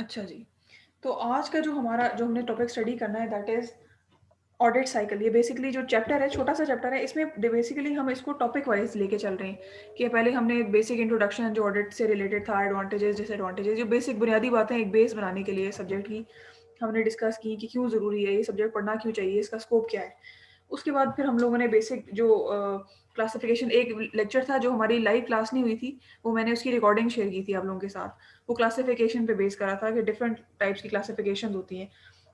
अच्छा जी। तो आज का जो हमने टॉपिक स्टडी करना है दैट इज़ ऑडिट साइकिल। ये बेसिकली जो चैप्टर है, छोटा-सा चैप्टर है, इसमें बेसिकली हम इसको टॉपिक वाइज़ लेके चल रहे हैं कि पहले हमने बेसिक इंट्रोडक्शन जो ऑडिट से रिलेटेड था, एडवांटेजेस, डिसएडवांटेजेस, जो बेसिक बुनियादी बातें एक बेस बनाने के लिए सब्जेक्ट की हमने डिस्कस की कि क्यों ज़रूरी है, ये सब्जेक्ट पढ़ना क्यों चाहिए, इसका स्कोप क्या है। उसके बाद फिर हम लोगों ने बेसिक जो क्लासिफिकेशन, एक लेक्चर था जो हमारी लाइव क्लास नहीं हुई थी, वो मैंने उसकी रिकॉर्डिंग शेयर की थी आप लोगों के साथ। वो क्लासिफिकेशन पे बेस करा था कि डिफरेंट टाइप्स की क्लासिफिकेशंस होती हैं।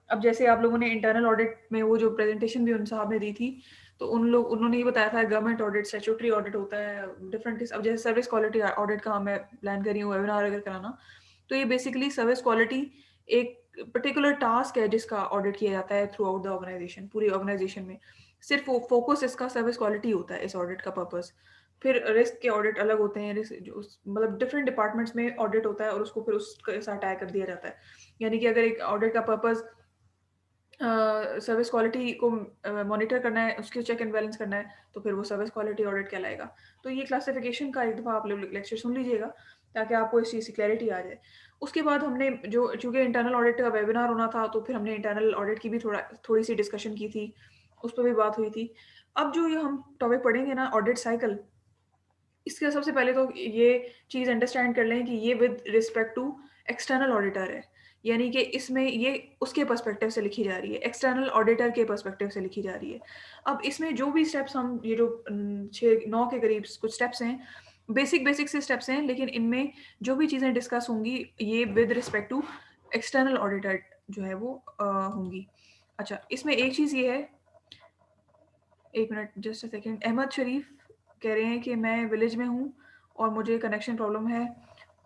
अब जैसे आप लोगों ने इंटरनल ऑडिट में वो जो प्रेजेंटेशन भी उन साहब ने दी थी, तो उन्होंने ये बताया था गवर्नमेंट ऑडिट, स्टैट्यूटरी ऑडिट होता है, डिफरेंट किस अब जैसे सर्विस क्वालिटी ऑडिट का मैं प्लान कर रही हूँ वेबिनार अगर कराना, तो ये बेसिकली सर्विस क्वालिटी एक पर्टिकुलर टास्क है जिसका ऑडिट किया जाता है थ्रू आउट द ऑर्गेनाइजेशन, पूरी ऑर्गेनाइजेशन में। सिर्फ फोकस इसका सर्विस क्वालिटी होता है इस ऑडिट का पर्पस। फिर रिस्क के ऑडिट अलग होते हैं, रिस्क जो मतलब डिफरेंट डिपार्टमेंट्स में ऑडिट होता है और उसको फिर उसके साथ टैग कर दिया जाता है। यानी कि अगर एक ऑडिट का पर्पस सर्विस क्वालिटी को मॉनिटर करना है, उसके चेक एंड बैलेंस करना है, तो फिर वो सर्विस क्वालिटी ऑडिट कहलाएगा। तो ये क्लासिफिकेशन का एक दफ़ा आप लोग लेक्चर सुन लीजिएगा, ताकि आपको इस चीज़ की क्लैरिटी आ जाए। उसके बाद हमने जो चूँकि इंटरनल ऑडिट का वेबिनार होना था, तो फिर हमने इंटरनल ऑडिट की भी थोड़ी-सी डिस्कशन की थी, उस पे भी बात हुई थी। अब जो ये हम टॉपिक पढ़ेंगे ना, ऑडिट साइकिल, इसका सबसे पहले तो ये चीज़ अंडरस्टैंड कर लें कि ये with respect to external auditor है। यानी कि इसमें ये उसके पर्सपेक्टिव से लिखी जा रही है, एक्सटर्नल ऑडिटर के पर्सपेक्टिव से लिखी जा रही है। अब इसमें जो भी स्टेप्स हम ये जो 6-9 के करीब कुछ स्टेप्स हैं, बेसिक से स्टेप्स हैं, लेकिन इनमें जो भी चीज़ें डिस्कस होंगी, ये with respect to external auditor जो है वो होंगी। अच्छा, इसमें एक चीज़ ये है, 1 minute just a second. Ahmed Sharif कह रहे हैं कि मैं विलेज में हूँ और मुझे कनेक्शन प्रॉब्लम है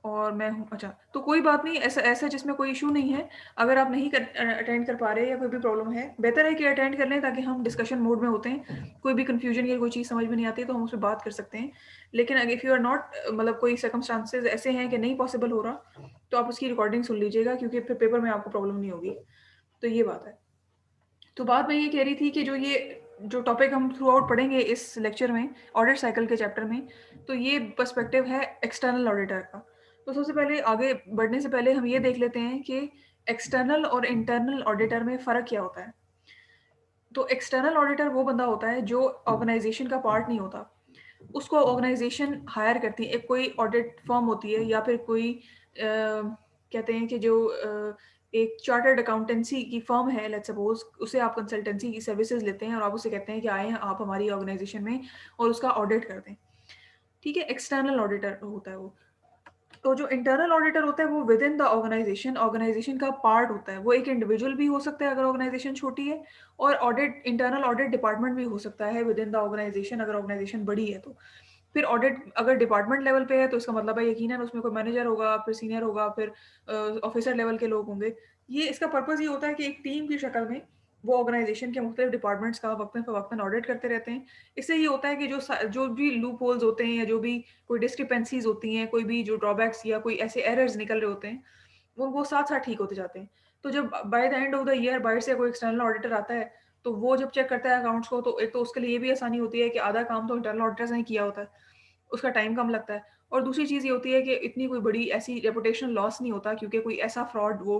और मैं हूँ अच्छा, तो कोई बात नहीं, ऐसा ऐसा जिसमें कोई इश्यू नहीं है। अगर आप नहीं अटेंड कर पा रहे या कोई भी प्रॉब्लम है, बेहतर है कि अटेंड कर लें ताकि हम डिस्कशन मोड में होते हैं। कोई भी कन्फ्यूजन या कोई चीज़ समझ में नहीं आती तो हम उस पे बात कर सकते हैं। लेकिन अगर इफ यू आर नॉट मतलब कोई सर्कमस्टांसेस ऐसे हैं कि नहीं पॉसिबल हो रहा, तो आप उसकी रिकॉर्डिंग सुन लीजिएगा क्योंकि फिर पेपर में आपको प्रॉब्लम नहीं होगी। तो ये बात है। तो बात मैं ये कह रही थी कि जो टॉपिक हम थ्रू आउट पढ़ेंगे इस लेक्चर में, ऑडिट साइकिल के चैप्टर में, तो ये पर्सपेक्टिव है एक्सटर्नल ऑडिटर का। तो सबसे पहले आगे बढ़ने से पहले हम ये देख लेते हैं कि एक्सटर्नल और इंटरनल ऑडिटर में फ़र्क क्या होता है। तो एक्सटर्नल ऑडिटर वो बंदा होता है जो ऑर्गेनाइज़ेशन का पार्ट नहीं होता। उसको ऑर्गेनाइज़ेशन हायर करती है, एक कोई ऑडिट फर्म होती है या फिर कोई कहते हैं कि जो एक चार्टर्ड अकाउंटेंसी की फर्म है, लेट्स सपोज़, उसे आप कंसल्टेंसी की सर्विसेज़ लेते हैं और आप उससे कहते हैं कि आएँ आप हमारी ऑर्गेनाइज़ेशन में और उसका ऑडिट कर दें। ठीक है? एक्सटर्नल ऑडिटर होता है वो। तो जो इंटरनल ऑडिटर होता है वो विद इन द ऑर्गेनाइजेशन का पार्ट होता है। वो एक इंडिविजुअल भी हो सकता है अगर ऑर्गेनाइजेशन छोटी है, और इंटरनल ऑडिट डिपार्टमेंट भी हो सकता है विद इन द ऑर्गेनाइजेशन अगर ऑर्गेनाइजेशन बड़ी है तो। फिर ऑडिट अगर डिपार्टमेंट लेवल पे है तो इसका मतलब है यकीनन उसमें कोई मैनेजर होगा, फिर सीनियर होगा, फिर ऑफिसर लेवल के लोग होंगे। ये इसका पर्पज़ ये होता है कि एक टीम की शक्ल में वो ऑर्गेनाइजेशन के मुख्तलिफ डिपार्टमेंट्स का वक़्तन-फ़वक़्तन ऑडिट करते रहते हैं। इससे ये होता है कि जो भी लूप होल्स होते हैं या जो भी कोई डिस्क्रिपेंसीज़ होती हैं, कोई भी जो ड्रॉबैक्स या कोई ऐसे एरर्स निकल रहे होते हैं, वो साथ-साथ ठीक होते जाते हैं। तो जब by the end of the year बाहर से कोई एक्सटर्नल ऑडिटर आता है, तो वो जब चेक करता है अकाउंट्स को, तो एक तो उसके लिए ये भी आसानी होती है कि आधा काम तो इंटरनल ऑडिटर्स ने किया होता है, उसका टाइम कम लगता है। और दूसरी चीज़ ये होती है कि इतनी कोई बड़ी ऐसी रेपुटेशनल लॉस नहीं होता क्योंकि कोई ऐसा फ्रॉड वो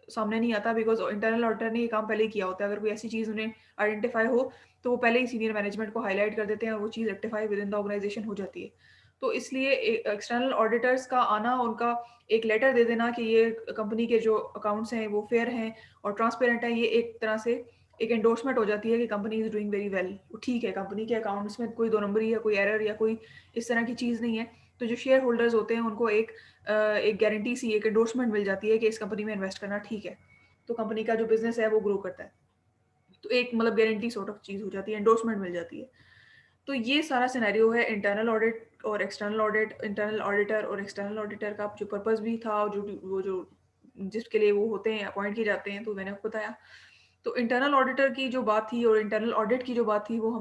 सामने नहीं आता, बिकॉज़ इंटरनल ऑडिटर ने ये काम पहले ही किया होता है। अगर कोई ऐसी चीज़ उन्हें आइडेंटिफ़ाई हो, तो वो पहले ही सीनियर मैनेजमेंट को हाइलाइट कर देते हैं और वो चीज़ rectify with in the organisation हो जाती है। तो इसलिए एक्सटर्नल ऑडिटर्स का आना, उनका एक लेटर दे देना कि ये कंपनी के जो अकाउंट्स हैं वो फेयर हैं और ट्रांसपेरेंट हैं, ये एक तरह से एक एंडोर्समेंट हो जाती है कि company is doing very well. ठीक है, कंपनी के अकाउंट्स में कोई दो नंबरी या कोई एरर या कोई इस तरह की चीज़ नहीं है। तो जो शेयर होल्डर्स होते हैं उनको एक गारंटी सी, एक एंडोर्समेंट मिल जाती है कि इस कंपनी में इन्वेस्ट करना ठीक है। तो कंपनी का जो बिज़नेस है वो ग्रो करता है। तो एक मतलब गारंटी सॉर्ट ऑफ चीज़ हो जाती है, एंडोर्समेंट मिल जाती है। तो ये सारा सिनेरियो है इंटरनल ऑडिट और एक्सटर्नल ऑडिट, इंटरनल ऑडिटर और एक्सटर्नल ऑडिटर का जो पर्पस भी था और जो जिसके लिए वो होते हैं, अपॉइंट किए जाते हैं, तो मैंने आपको बताया। तो इंटरनल ऑडिटर की जो बात थी और इंटरनल ऑडिट की जो बात थी वो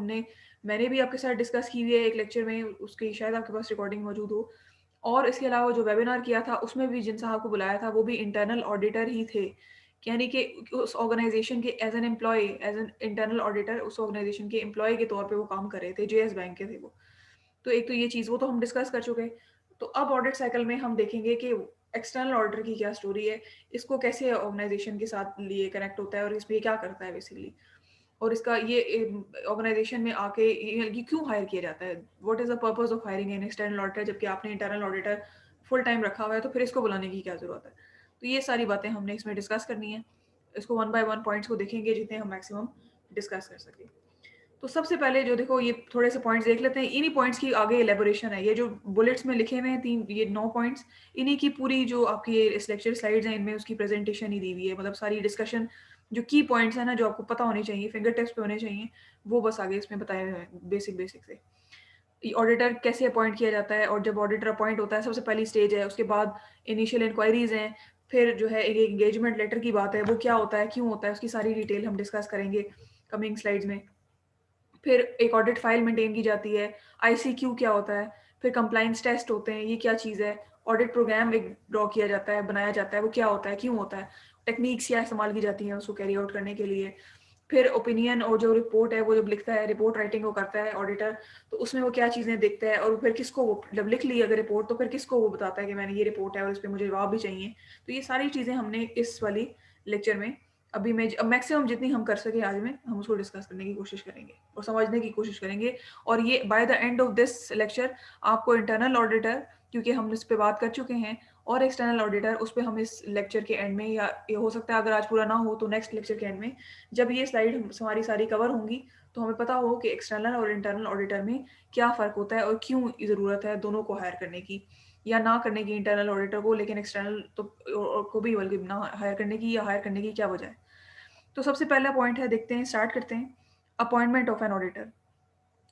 मैंने भी आपके साथ डिस्कस की हुई है एक लेक्चर में, उसकी शायद आपके पास रिकॉर्डिंग मौजूद हो। और इसके अलावा जो वेबिनार किया था उसमें भी जिन साहब को बुलाया था वो भी इंटरनल ऑडिटर ही थे। यानी कि उस ऑर्गेनाइज़ेशन के एज़ एन इंटरनल ऑडिटर उस ऑर्गेनाइज़ेशन के एम्प्लॉयी के तौर पे वो काम कर रहे थे, जेएस बैंक के थे वो। तो एक तो ये चीज़ वो तो हम डिस्कस कर चुके। तो अब ऑडिट साइकिल में हम देखेंगे कि एक्सटर्नल ऑडिटर की क्या स्टोरी है, इसको कैसे ऑर्गेनाइजेशन के साथ लिए कनेक्ट होता है और इसमें ये क्या करता है बेसिकली, और इसका ये ऑर्गेनाइजेशन में आके ये क्यों हायर किया जाता है, what is the purpose of hiring N external auditor, जबकि आपने इंटरनल ऑडिटर फुल टाइम रखा हुआ है, तो फिर इसको बुलाने की क्या ज़रूरत है। तो ये सारी बातें हमने इसमें डिस्कस करनी है। इसको वन बाय वन पॉइंट्स को देखेंगे जितने हम मैक्सिमम डिस्कस कर सकें। तो सबसे पहले जो देखो ये थोड़े से पॉइंट्स देख लेते हैं, इन्हीं पॉइंट्स की आगे इलैबोरेशन है। ये जो बुलेट्स में लिखे हुए हैं 3 ये 9 पॉइंट्स, इन्हीं की पूरी जो आपकी ये इस लेक्चर स्लाइड्स हैं इनमें उसकी प्रेजेंटेशन ही दी हुई है। मतलब सारी डिस्कशन जो की पॉइंट्स हैं ना जो आपको पता होने चाहिए, फिंगर टिप्स पे होने चाहिए, वो बस आगे इसमें बताए हुए हैं बेसिक से। ऑडिटर कैसे अपॉइंट किया जाता है, और जब ऑडिटर अपॉइंट होता है सबसे पहली स्टेज है, उसके बाद इनिशियल इंक्वायरीज हैं, फिर जो है एक एंगेजमेंट लेटर की बात है, वो क्या होता है, क्यों होता है, उसकी सारी डिटेल हम डिस्कस करेंगे कमिंग स्लाइड्स में। फिर एक ऑडिट फाइल मेंटेन की जाती है, आईसीक्यू क्या होता है, फिर कंप्लायंस टेस्ट होते हैं, ये क्या चीज़ है, ऑडिट प्रोग्राम एक ड्रॉ किया जाता है, बनाया जाता है, वो क्या होता है, क्यों होता है, टेक्निक्स क्या इस्तेमाल की जाती हैं उसको कैरी आउट करने के लिए। फिर ओपिनियन और जो रिपोर्ट है वो जब लिखता है, रिपोर्ट राइटिंग वो करता है ऑडिटर, तो उसमें वो क्या चीज़ें देखता है, और फिर किसको वो जब लिख ली अगर रिपोर्ट, तो फिर किसको वो बताता है कि मैंने ये रिपोर्ट है और इस पे मुझे जवाब भी चाहिए। तो ये सारी चीज़ें हमने इस वाली लेक्चर में अभी मैं मैक्सिमम जितनी हम कर सके आज में हम उसको डिस्कस करने की कोशिश करेंगे और समझने की कोशिश करेंगे। और ये by the end of this lecture आपको इंटरनल ऑडिटर, क्योंकि हम इस पे बात कर चुके हैं, और एक्सटर्नल ऑडिटर उस पे हम इस लेक्चर के एंड में, या ये हो सकता है अगर आज पूरा ना हो तो नेक्स्ट लेक्चर के एंड में जब ये स्लाइड हमारी सारी कवर होंगी तो हमें पता हो कि एक्सटर्नल और इंटरनल ऑडिटर में क्या फ़र्क होता है और क्यों ज़रूरत है दोनों को हायर करने की, या ना करने की इंटरनल ऑडिटर को, लेकिन एक्सटर्नल तो को भी बल्कि ना हायर करने की, या हायर करने की क्या वजह है। तो सबसे पहला पॉइंट है, देखते हैं, स्टार्ट करते हैं। अपॉइंटमेंट ऑफ एन ऑडिटर,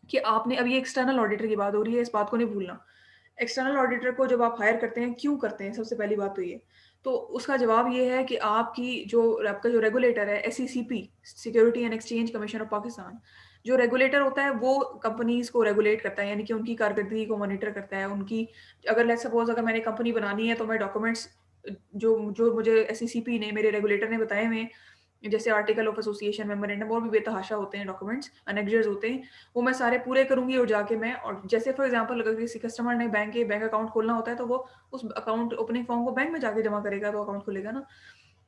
कि आपने अब ये एक्सटर्नल ऑडिटर की बात हो रही है, इस बात को नहीं भूलना। एक्सटर्नल ऑडिटर को जब आप हायर करते हैं, क्यों करते हैं? सबसे पहली बात तो ये। तो उसका जवाब ये है कि आपका जो रेगुलेटर है SECP, security and exchange commission of Pakistan, जो रेगुलेटर होता है वो कंपनीज़ को रेगुलेट करता है, यानी कि उनकी कारकर्दगी को मॉनिटर करता है। उनकी अगर लेट्स सपोज़ अगर मैंने कंपनी बनानी है तो मैं डॉक्यूमेंट्स जो जो मुझे एसईसीपी ने, मेरे रेगुलेटर ने बताए हुए हैं, जैसे आर्टिकल ऑफ एसोसिएशन, मेमोरेंडम, और भी बेतहाशा होते हैं डॉक्यूमेंट्स, अनेक्जर्स होते हैं, वो मैं सारे पूरे करूँगी और जाके मैं, और जैसे फॉर एग्जांपल अगर किसी कस्टमर ने बैंक अकाउंट खोलना होता है तो वो उस अकाउंट ओपनिंग फॉर्म को बैंक में जाके जमा करेगा तो अकाउंट खुलेगा ना।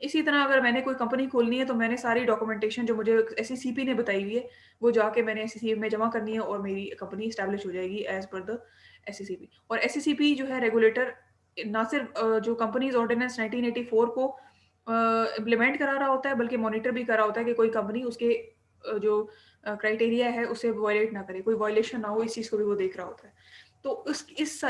इसी तरह अगर मैंने कोई कंपनी खोलनी है तो मैंने सारी डॉक्यूमेंटेशन जो मुझे एसईसीपी ने बताई हुई है, वो जाके मैंने एसईसीपी में जमा करनी है और मेरी कंपनी एस्टेब्लिश हो जाएगी एज़ पर द एसईसीपी। और एसईसीपी जो है रेगुलेटर ना सिर्फ जो कंपनीज़ ऑर्डिनेंस 1984 को इम्प्लीमेंट करा रहा होता है, बल्कि मॉनिटर भी कर रहा होता है कि कोई कंपनी उसके जो क्राइटेरिया है उसे वायलेट ना करे, कोई वायलेशन ना हो, इस चीज़ को भी वो देख रहा होता है। तो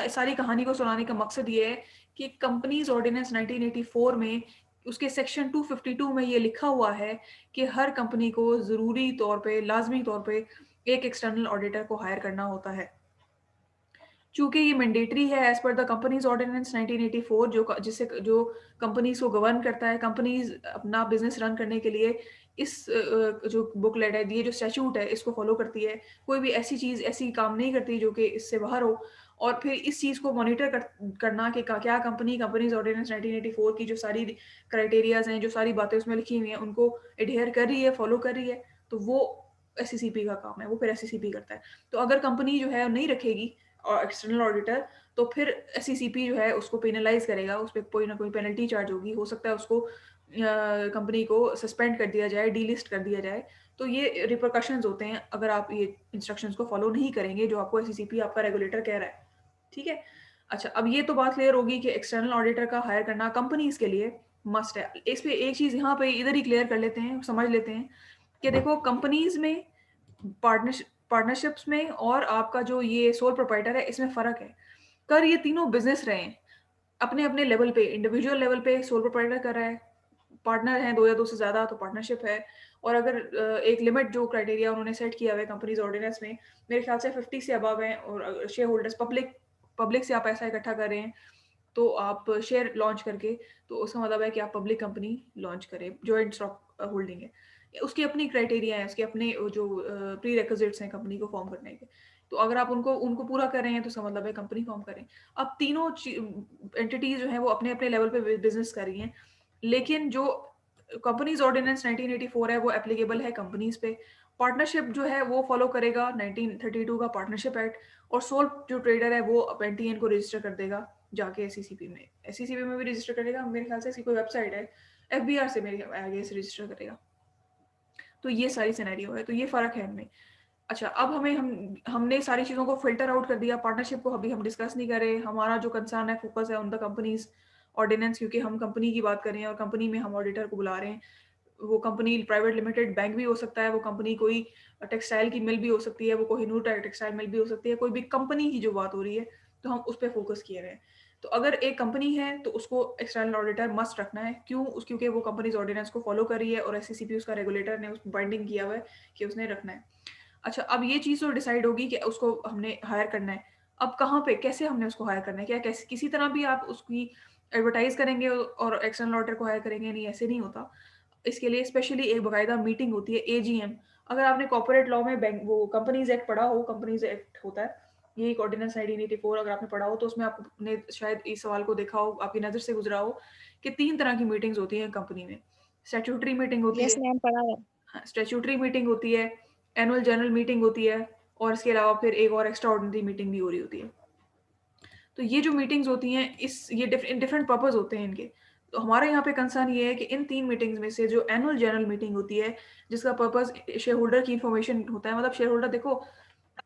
सारी कहानी को सुनाने का मकसद ये है कि कंपनीज़ ऑर्डिनेंस 1984 में उसके सेक्शन 252 में ये लिखा हुआ है कि हर कंपनी को ज़रूरी तौर पे, लाज़मी तौर पे एक एक्सटर्नल ऑडिटर को हायर करना होता है। चूँकि ये मैंडेटरी है as per the companies ordinance 1984, जो कंपनीज़ को गवर्न करता है, कंपनीज़ अपना बिज़नेस रन करने के लिए जो बुकलेट है, ये जो स्टैट्यूट है, इसको फ़ॉलो करती है। कोई भी ऐसी काम नहीं करती जो कि इससे बाहर हो, और फिर इस चीज़ को मॉनिटर करना कि क्या कंपनीज़ ऑर्डिनेंस 1984 की जो सारी क्राइटेरियाज़ हैं, जो सारी बातें उसमें लिखी हुई हैं, उनको एडहेयर कर रही है, फ़ॉलो कर रही है, तो वो एसईसीपी का काम है, वो फिर एसईसीपी करता है। तो अगर कंपनी जो है नहीं रखेगी और एक्सटर्नल ऑडिटर, तो फिर एसईसीपी जो है उसको पेनलाइज़ करेगा, उस पे कोई ना कोई पेनल्टी चार्ज होगी, हो सकता है उसको कंपनी को सस्पेंड कर दिया जाए, डीलिस्ट कर दिया जाए। तो ये रिपरकशंस होते हैं अगर आप ये इंस्ट्रक्शंस को फॉलो नहीं करेंगे जो आपको एसईसीपी आपका रेगुलेटर कह रहा है। ठीक है? अच्छा, अब ये तो बात क्लियर होगी कि एक्सटर्नल ऑडिटर का हायर करना कंपनीज़ के लिए मस्ट है। इस पे एक चीज़ यहाँ पे इधर ही क्लियर कर लेते हैं, समझ लेते हैं कि देखो कंपनीज़ में पार्टनरशिप्स में और आपका जो ये सोल प्रोप्राइटर है, इसमें फ़र्क है। कर ये तीनों बिज़नेस रहे हैं, अपने-अपने लेवल पे, इंडिविजुअल लेवल पे सोल प्रोप्राइटर कर रहा है, पार्टनर हैं 2 या 2 से ज़्यादा तो पार्टनरशिप है, और अगर एक लिमिट जो क्राइटेरिया उन्होंने सेट किया हुआ है कंपनीज़ ऑर्डिनेंस में, मेरे ख्याल से 50 से अबव हैं, और शेयर होल्डर्स पब्लिक से आप पैसा इकट्ठा कर रहे हैं, तो आप शेयर लॉन्च करके, तो उसका मतलब है कि आप पब्लिक कंपनी लॉन्च करें, जॉइंट स्टॉक होल्डिंग है। उसकी अपनी क्राइटेरिया है, उसके अपने जो प्रीरेक्विजिट्स हैं कंपनी को फॉर्म करने के। तो अगर आप उनको उनको पूरा कर रहे हैं, तो इसका मतलब है कंपनी फॉर्म करें। अब तीनों एंटिटीज़ जो हैं वो अपने-अपने लेवल पे बिज़नेस कर रही हैं। लेकिन जो कंपनीज़ ऑर्डिनेंस 1984 है वो एप्लीकेबल है कंपनीज़ पे। पार्टनरशिप जो है वो फॉलो करेगा 1932 का पार्टनरशिप एक्ट, और सोल जो ट्रेडर है वो अब एनटीएन को रजिस्टर कर देगा जाके एसईसीपी में भी रजिस्टर करेगा मेरे ख्याल से। इसकी कोई वेबसाइट है, एफबीआर से मेरे आगे से रजिस्टर करेगा। तो ये सारी सिनेरियो है, तो ये फ़र्क है इनमें। अच्छा, अब हमने सारी चीज़ों को फ़िल्टर आउट कर दिया, पार्टनरशिप को अभी हम डिस्कस नहीं कर रहे। हमारा जो कंसर्न है, फ़ोकस है ऑन द कंपनीज़ ऑर्डिनेंस, क्योंकि हम कंपनी की बात कर रहे हैं और कंपनी में हम ऑडिटर को बुला रहे हैं। वो कंपनी प्राइवेट लिमिटेड बैंक भी हो सकता है, वो कंपनी कोई टेक्सटाइल की मिल भी हो सकती है, वो कोहिनूर टेक्सटाइल मिल भी हो सकती है, कोई भी कंपनी की जो बात हो रही है, तो हम उस पे फ़ोकस किए हुए हैं। तो अगर एक कंपनी है, तो उसको एक्सटर्नल ऑडिटर मस्ट रखना है। क्यों? क्योंकि वो कंपनीज़ ऑर्डिनेंस को फ़ॉलो कर रही है और एससीसीपी उसका रेगुलेटर ने उस बाइंडिंग किया हुआ है कि उसने रखना है। अच्छा, अब ये चीज़ तो डिसाइड होगी कि उसको हमने हायर करना है। अब कहाँ पे, कैसे हमने उसको हायर करना है? क्या कैसे किसी तरह भी आप उसकी एडवर्टाइज़ करेंगे और एक्सटर्नल ऑडिटर को हायर करेंगे? नहीं, ऐसे नहीं होता। इसके लिए स्पेशली एक बाकायदा मीटिंग होती है, एजीएम। अगर आपने कॉर्पोरेट लॉ में बैंक वो कंपनीज़ एक्ट पढ़ा हो, कंपनीज़ एक्ट होता है, ये एक ऑर्डिनेंस 1984 अगर आपने पढ़ा हो, तो उसमें आपने शायद इस सवाल को देखा हो, आपकी नज़र से गुज़रा हो कि 3 तरह की मीटिंग्स होती हैं कंपनी में। स्टैट्यूटरी मीटिंग होती यस है। मैम, पढ़ा है। हाँ, स्टैट्यूटरी मीटिंग होती है, एनुअल जनरल मीटिंग होती है और इसके अलावा फिर एक और एक्स्ट्रा ऑर्डिनरी मीटिंग भी हो रही होती है। तो ये जो मीटिंग्स होती हैं, ये डिफरेंट पर्पस होते हैं इनके। तो हमारे यहाँ पे कंसर्न ये है कि इन 3 मीटिंग्स में से जो एनुअल जनरल मीटिंग होती है, जिसका पर्पस शेयर होल्डर की इन्फॉर्मेशन होता है, मतलब शेयर होल्डर देखो,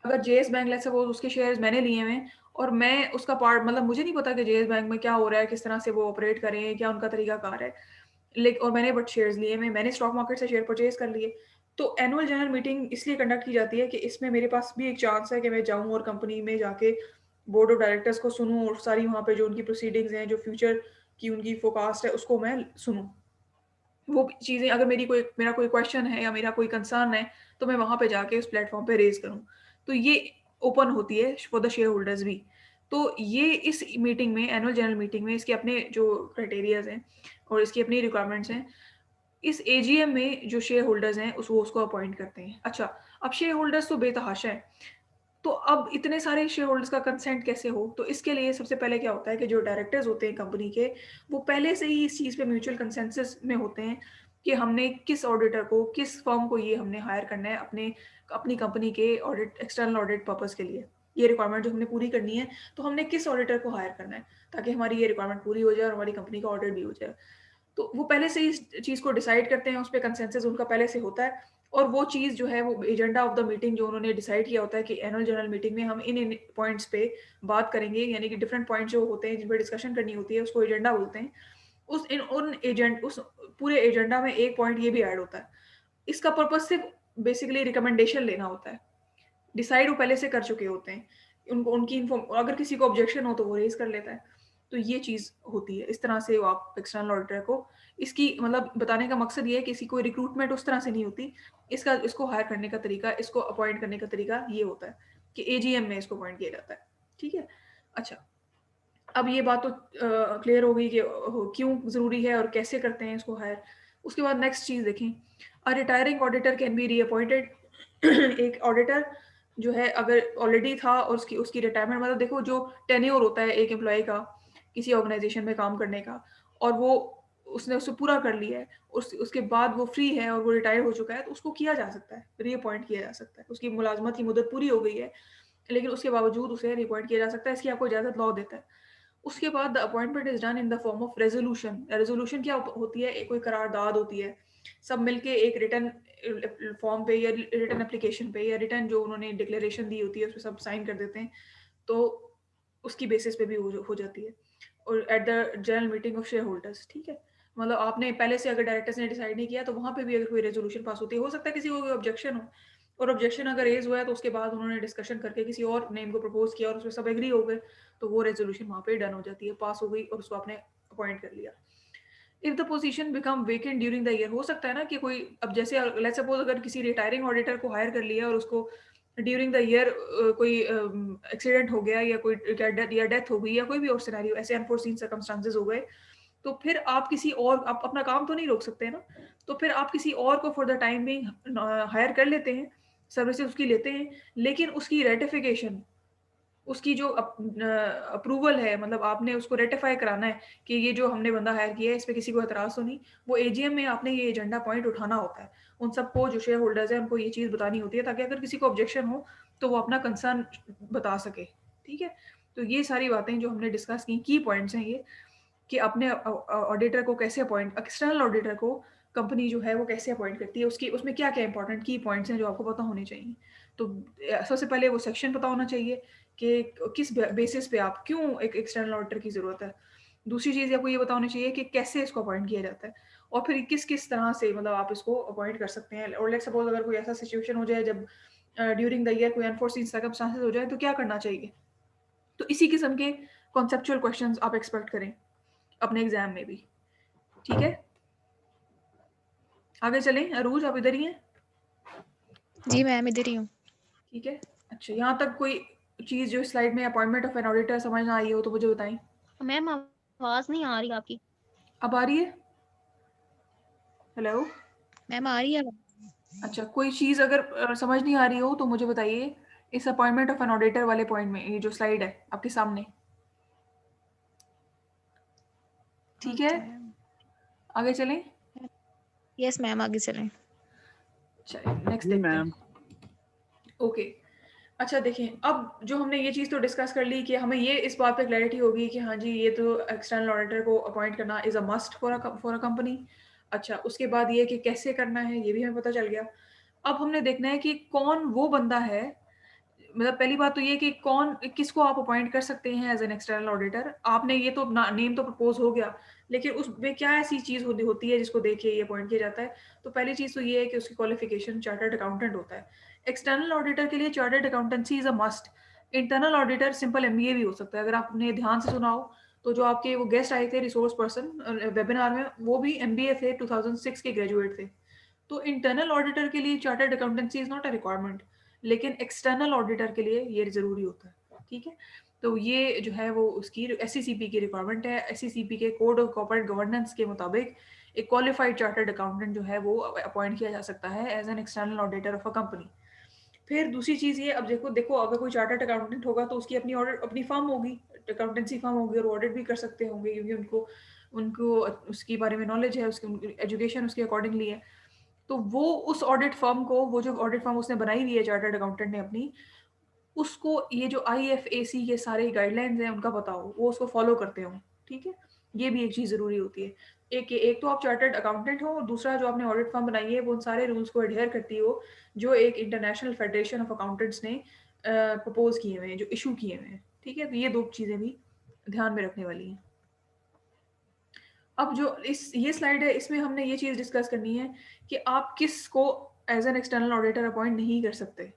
अगर जेएस बैंक लेट्स सपोज़ उसके शेयर्स मैंने लिए हुए हैं और मैं उसका पार्ट, मतलब मुझे नहीं पता कि जेएस बैंक में क्या हो रहा है, किस तरह से वो ऑपरेट कर रहे हैं, क्या उनका तरीकाकार है। और मैंने बट शेयर्स लिए हुए, मैंने स्टॉक मार्केट से शेयर परचेज़ कर लिए। तो एनुअल जनरल मीटिंग इसलिए कंडक्ट की जाती है कि इसमें मेरे पास भी एक चांस है कि मैं जाऊँ और कंपनी में जाके बोर्ड ऑफ डायरेक्टर्स को सुनूँ और सारी वहाँ पे जो उनकी प्रोसीडिंग्स हैं, जो फ्यूचर की उनकी फोरकास्ट है, उसको मैं सुनूँ। वो चीज़ें अगर मेरा कोई क्वेश्चन है या मेरा कोई कंसर्न है, तो मैं वहाँ पे जाके उस प्लेटफ़ॉर्म पे रेज़ करूँ। तो ये ओपन होती है फॉर द शेयर होल्डर्स भी। तो ये इस मीटिंग में, एनुअल जनरल मीटिंग में, इसके अपने जो क्राइटेरियाज़ हैं और इसकी अपनी रिक्वायरमेंट्स हैं। इस एजीएम में जो शेयर होल्डर्स हैं वो उसको अपॉइंट करते हैं। अच्छा, अब शेयर होल्डर्स तो बेतहाशा हैं। तो अब इतने सारे शेयर होल्डर्स का कंसेंट कैसे हो? तो इसके लिए सबसे पहले क्या होता है कि जो डायरेक्टर्स होते हैं कंपनी के, वो पहले से ही इस चीज़ पे म्यूचुअल कंसेंसस में होते हैं कि हमने किस ऑडिटर को, किस फर्म को ये हमने हायर करना है अपनी कंपनी के ऑडिट, एक्सटर्नल ऑडिट पर्पज़ के लिए। ये रिक्वायरमेंट जो हमने पूरी करनी है, तो हमने किस ऑडिटर को हायर करना है, ताकि हमारी ये रिक्वायरमेंट पूरी हो जाए और हमारी कंपनी का ऑडिट भी हो जाए। तो वो पहले से ही इस चीज़ को डिसाइड करते हैं, उस पे कंसेंसस उनका पहले से होता है और वो चीज़ जो है वो एजेंडा ऑफ द मीटिंग जो उन्होंने डिसाइड किया होता है कि एनुअल जनरल मीटिंग में हम इन पॉइंट्स पे बात करेंगे, यानी कि डिफरेंट पॉइंट्स जो होते हैं जिन पे डिस्कशन करनी होती है, उसको एजेंडा बोलते हैं। उस पूरे एजेंडा में एक पॉइंट ये भी ऐड होता है। इसका पर्पस सिर्फ बेसिकली रिकमेंडेशन लेना होता है। डिसाइड वो पहले से कर चुके होते हैं। उनको उनकी इन्फॉर्म अगर किसी को ऑब्जेक्शन हो तो वो रेज़ कर लेता है। तो ये चीज़ होती है। इस तरह से वो आप एक्सटर्नल ऑडिटर को, इसकी मतलब बताने का मकसद ये है कि इसकी कोई रिक्रूटमेंट उस तरह से नहीं होती। इसको हायर करने का तरीका, इसको अपॉइंट करने का तरीका ये होता है कि एजीएम में इसको अपॉइंट किया जाता है। ठीक है? अच्छा, अब ये बात तो क्लियर हो गई कि क्यों ज़रूरी है और कैसे करते हैं इसको हायर। उसके बाद नेक्स्ट चीज़ देखें, retiring auditor can be reappointed. एक ऑडिटर जो है अगर ऑलरेडी था और उसकी उसकी रिटायरमेंट, मतलब देखो जो टेन्योर होता है एक एम्प्लॉयी का, किसी ऑर्गेनाइज़ेशन में काम करने का, और वो उसने उसको पूरा कर लिया है, उसके बाद वो फ्री है और वो रिटायर हो चुका है, तो उसको किया जा सकता है, रीअपॉइंट किया जा सकता है। उसकी मुलाज़मत की मुद्दत पूरी हो गई है, लेकिन उसके बावजूद उसे रीअपॉइंट किया जा सकता है, इसकी आपको इजाज़त लॉ देता है। उसके बाद the appointment is done in the form of resolution. Resolution क्या होती है? एक कोई करारदाद होती है। सब मिलके एक रिटन फॉर्म पे या रिटन एप्लीकेशन पे या रिटन जो उन्होंने डिक्लेरेशन दी होती है, उसपे सब साइन कर देते हैं। तो उसकी बेसिस पे भी हो जाती है। और at the general meeting of share holders, ठीक है? मतलब आपने पहले से अगर डायरेक्टर्स ने डिसाइड नहीं किया, तो वहाँ पे भी अगर कोई रेज़ोल्यूशन पास होती है, हो सकता है किसी को कोई ऑब्जेक्शन हो, और ऑब्जेक्शन अगर रेज़ हुआ है, तो उसके बाद उन्होंने डिस्कशन करके किसी और नेम को प्रपोज़ किया और उसमें सब एग्री हो गए, तो वो रेज़ोल्यूशन वहाँ पे डन हो जाती है, पास हो गई और उसको आपने अपॉइंट कर लिया। If the position become vacant during the year, हो सकता है ना कि कोई, अब जैसे लेट्स सपोज अगर किसी रिटायरिंग ऑडिटर को हायर कर लिया और उसको ड्यूरिंग द ईयर कोई एक्सीडेंट हो गया या कोई या डेथ हो गई या कोई भी और सिनेरियो, ऐसे अनफोर्सीन सर्कमस्टांसेस हो गए, तो फिर आप किसी और, आप अपना काम तो नहीं रोक सकते ना, तो फिर आप किसी और को for the time being hire कर लेते हैं, सर्विसेज उसकी लेते हैं, लेकिन उसकी रेटिफिकेशन, उसकी जो अप्रूवल है, मतलब आपने उसको रेटिफ़ाई कराना है कि ये जो हमने बंदा हायर किया है, इस पे किसी को एतराज़ तो नहीं। वो एजीएम में आपने ये एजेंडा पॉइंट उठाना होता है। उन सबको जो शेयर होल्डर्स हैं, उनको ये चीज़ बतानी होती है, ताकि अगर किसी को ऑब्जेक्शन हो, तो वो अपना कंसर्न बता सके। ठीक है? तो ये सारी बातें जो हमने डिस्कस की, की पॉइंट्स हैं ये, कि अपने ऑडिटर को कैसे अपॉइंट, एक्सटर्नल ऑडिटर को कंपनी जो है वो कैसे अपॉइंट करती है, उसकी उसमें क्या-क्या इंपॉर्टेंट की पॉइंट्स हैं जो आपको पता होने चाहिए। तो सबसे पहले वो सेक्शन पता होना चाहिए कि किस बेसिस पे आप क्यों एक एक्सटर्नल ऑडिटर की ज़रूरत है। दूसरी चीज़ आपको ये पता होनी चाहिए कि कैसे इसको अपॉइंट किया जाता है और फिर किस-किस तरह से मतलब आप इसको अपॉइंट कर सकते हैं। और लेट्स सपोज़ अगर कोई ऐसा सिचुएशन हो जाए जब ड्यूरिंग द ईयर कोई अनफोर्सीन सर्कमस्टेंसेस हो जाए तो क्या करना चाहिए? तो इसी किस्म के कॉन्सेप्चुअल क्वेश्चंस आप एक्सपेक्ट करें अपने एग्ज़ाम में भी। ठीक है? आगे चलें, अरूज आप इधर ही हैं? जी मैम, इधर ही हूँ। ठीक है। अच्छा, यहाँ तक कोई चीज़ जो स्लाइड में अपॉइंटमेंट ऑफ एन ऑडिटर समझ ना आई हो तो मुझे बताएँ। मैम आवाज़ नहीं आ रही आपकी। अब आ रही है? हेलो? मैम आ रही है आवाज़? अच्छा, कोई चीज़ अगर समझ नहीं आ रही हो तो मुझे बताइए इस अपॉइंटमेंट ऑफ एन ऑडिटर वाले पॉइंट में, ये जो स्लाइड है आपके सामने। ठीक है? Okay ma'am. आगे चलें? यस मैम, आगे चलें। चलिए नेक्स्ट जी देखते मैम। हैं। ओके। अच्छा देखिए, अब जो हमने ये चीज़ तो डिस्कस कर ली कि हमें ये इस बात पे क्लैरिटी होगी कि हाँ जी, ये तो एक्सटर्नल ऑडिटर को अपॉइंट करना is a must for a company. अच्छा, उसके बाद ये कि कैसे करना है, ये भी हमें पता चल गया। अब हमने देखना है कि कौन वो बंदा है, मतलब पहली बात तो ये कि कौन किसको आप अपॉइंट कर सकते हैं एज़ एन एक्सटर्नल ऑडिटर। आपने ये तो ना नेम तो प्रपोज़ हो गया, लेकिन उसमें क्या ऐसी चीज़ होती होती है जिसको देख के ये अपॉइंट किया जाता है। तो पहली चीज़ तो ये है कि उसकी क्वालिफ़िकेशन चार्टर्ड अकाउंटेंट होता है। एक्सटर्नल ऑडिटर के लिए chartered accountancy is a must. Internal auditor simple MBA भी हो सकता है। अगर आपने ध्यान से सुना हो, तो जो आपके वो गेस्ट आए थे रिसोर्स पर्सन वेबिनार में, वो भी एमबीए थे, 2006 के ग्रेजुएट थे। तो इंटरनल ऑडिटर के लिए chartered accountancy is not a requirement, लेकिन एक्सटर्नल ऑडिटर के लिए ये ज़रूरी होता है, ठीक है? तो ये जो है वो उसकी एससीसीपी की रिक्वायरमेंट है। एससीसीपी के कोड ऑफ कॉर्पोरेट गवर्नेंस के मुताबिक एक क्वालिफाइड चार्टर्ड अकाउंटेंट जो है वो अपॉइंट किया जा सकता है as an external auditor of a company. फिर दूसरी चीज़ ये, अब देखो देखो अगर कोई चार्टर्ड अकाउंटेंट होगा तो उसकी अपनी ऑडिट अपनी फर्म होगी, अकाउंटेंसी फर्म होगी और ऑडिट भी कर सकते होंगे क्योंकि उनको उनको उसके बारे में नॉलेज है, उसकी एजुकेशन उसके अकॉर्डिंगली है। तो वो उस ऑडिट फर्म को, वो जो ऑडिट फर्म उसने बनाई हुई है चार्टर्ड अकाउंटेंट ने अपनी, उसको ये जो आईएफएसी के सारे गाइडलाइंस हैं उनका पता हो, वो उसको फॉलो करते हों, ठीक है? ये भी एक चीज़ ज़रूरी होती है। एक एक तो आप चार्टर्ड अकाउंटेंट हो और दूसरा जो आपने ऑडिट फर्म बनाई है वो उन सारे रूल्स को एडहेयर करती हो जो एक इंटरनेशनल फेडरेशन ऑफ अकाउंटेंट्स ने प्रपोज़ किए हुए हैं, जो इश्यू किए हुए हैं, ठीक है? तो ये 2 चीज़ें भी ध्यान में रखने वाली हैं। अब जो इस ये स्लाइड है इसमें हमने ये चीज़ डिस्कस करनी है कि आप किसको as an external auditor appoint नहीं कर सकते।